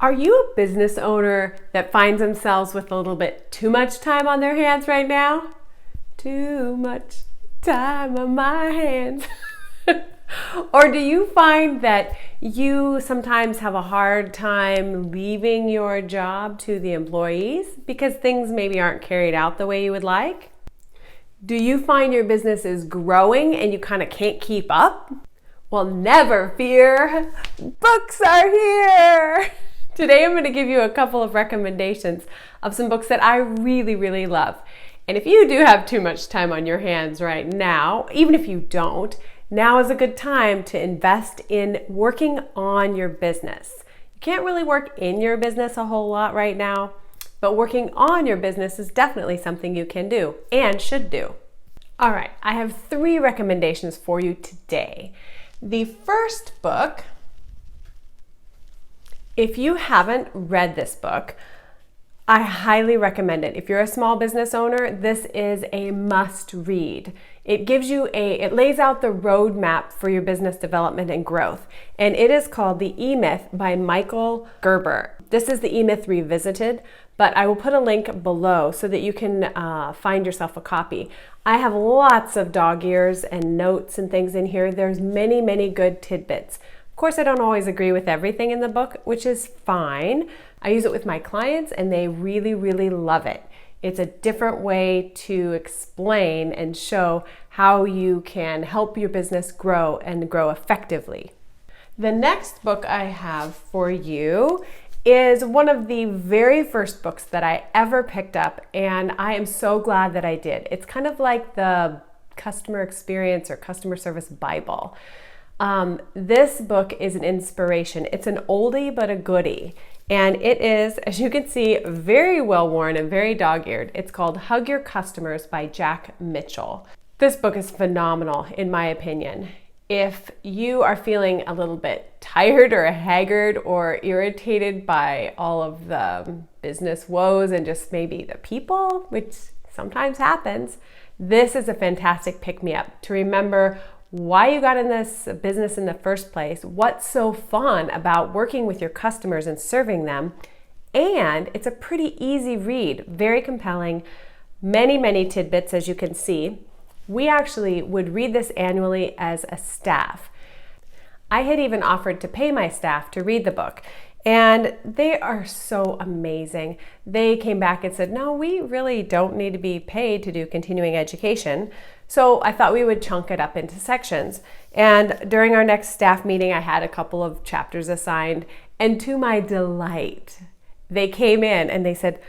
Are you a business owner that finds themselves with a little bit too much time on their hands right now? Too much time on my hands. Or do you find that you sometimes have a hard time leaving your job to the employees because things maybe aren't carried out the way you would like? Do you find your business is growing and you kind of can't keep up? Well, never fear. Books are here. Today I'm going to give you a couple of recommendations of some books that I really, really love. And if you do have too much time on your hands right now, even if you don't, now is a good time to invest in working on your business. You can't really work in your business a whole lot right now, but working on your business is definitely something you can do and should do. All right, I have 3 recommendations for you today. The first book, if you haven't read this book, I highly recommend it. If you're a small business owner, this is a must read. It lays out the roadmap for your business development and growth. And it is called The EMyth by Michael Gerber. This is the EMyth Revisited, but I will put a link below so that you can find yourself a copy. I have lots of dog ears and notes and things in here. There's many, many good tidbits. Of course, I don't always agree with everything in the book, which is fine. I use it with my clients and they really, really love it. It's a different way to explain and show how you can help your business grow and grow effectively. The next book I have for you is one of the very first books that I ever picked up, and I am so glad that I did. It's kind of like the customer experience or customer service Bible. This book is an inspiration. It's an oldie but a goodie. And it is, as you can see, very well worn and very dog-eared. It's called Hug Your Customers by Jack Mitchell. This book is phenomenal, in my opinion. If you are feeling a little bit tired or haggard or irritated by all of the business woes and just maybe the people, which sometimes happens, this is a fantastic pick-me-up to remember why you got in this business in the first place, what's so fun about working with your customers and serving them, and it's a pretty easy read, very compelling, many, many tidbits as you can see. We actually would read this annually as a staff. I had even offered to pay my staff to read the book, and they are so amazing. They came back and said, no, we really don't need to be paid to do continuing education. So I thought we would chunk it up into sections. And during our next staff meeting, I had a couple of chapters assigned. And to my delight, they came in and they said,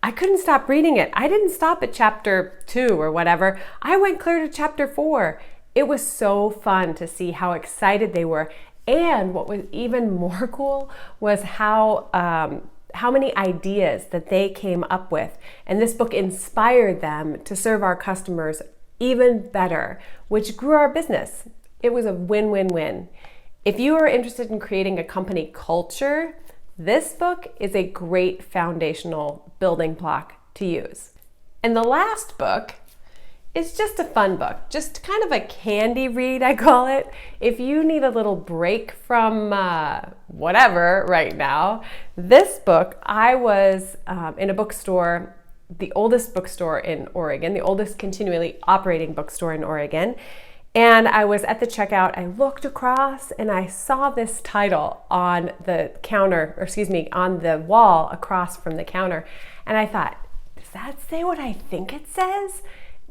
I couldn't stop reading it. I didn't stop at chapter 2 or whatever. I went clear to chapter 4. It was so fun to see how excited they were. And what was even more cool was how many ideas that they came up with. And this book inspired them to serve our customers even better, which grew our business. It was a win-win-win. If you are interested in creating a company culture, this book is a great foundational building block to use. And the last book is just a fun book, just kind of a candy read, I call it. If you need a little break from whatever right now, this book, I was in a bookstore, the oldest bookstore in Oregon, the oldest continually operating bookstore in Oregon. And I was at the checkout, I looked across and I saw this title on the counter, on the wall across from the counter. And I thought, does that say what I think it says?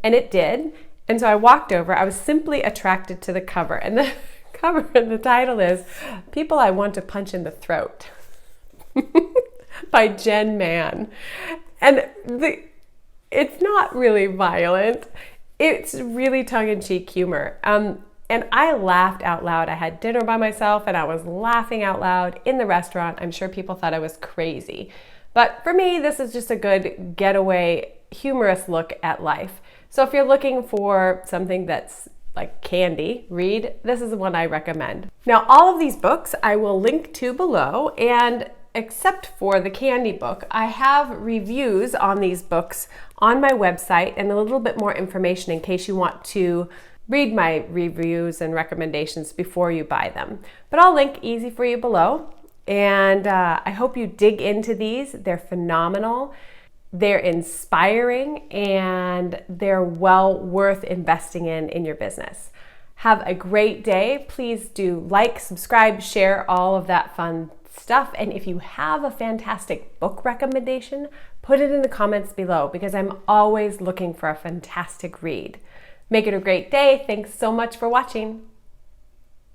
And it did. And so I walked over, I was simply attracted to the cover. And the cover and the title is People I Want to Punch in the Throat by Jen Mann. And it's not really violent. It's really tongue-in-cheek humor. And I laughed out loud. I had dinner by myself and I was laughing out loud in the restaurant. I'm sure people thought I was crazy. But for me, this is just a good getaway, humorous look at life. So if you're looking for something that's like candy, this is the one I recommend. Now, all of these books I will link to below, and except for the candy book, I have reviews on these books on my website and a little bit more information in case you want to read my reviews and recommendations before you buy them. But I'll link easy for you below. And I hope you dig into these. They're phenomenal. They're inspiring, and they're well worth investing in your business. Have a great day. Please do like, subscribe, share, all of that fun stuff. And if you have a fantastic book recommendation, put it in the comments below, because I'm always looking for a fantastic read. Make it a great day. Thanks so much for watching.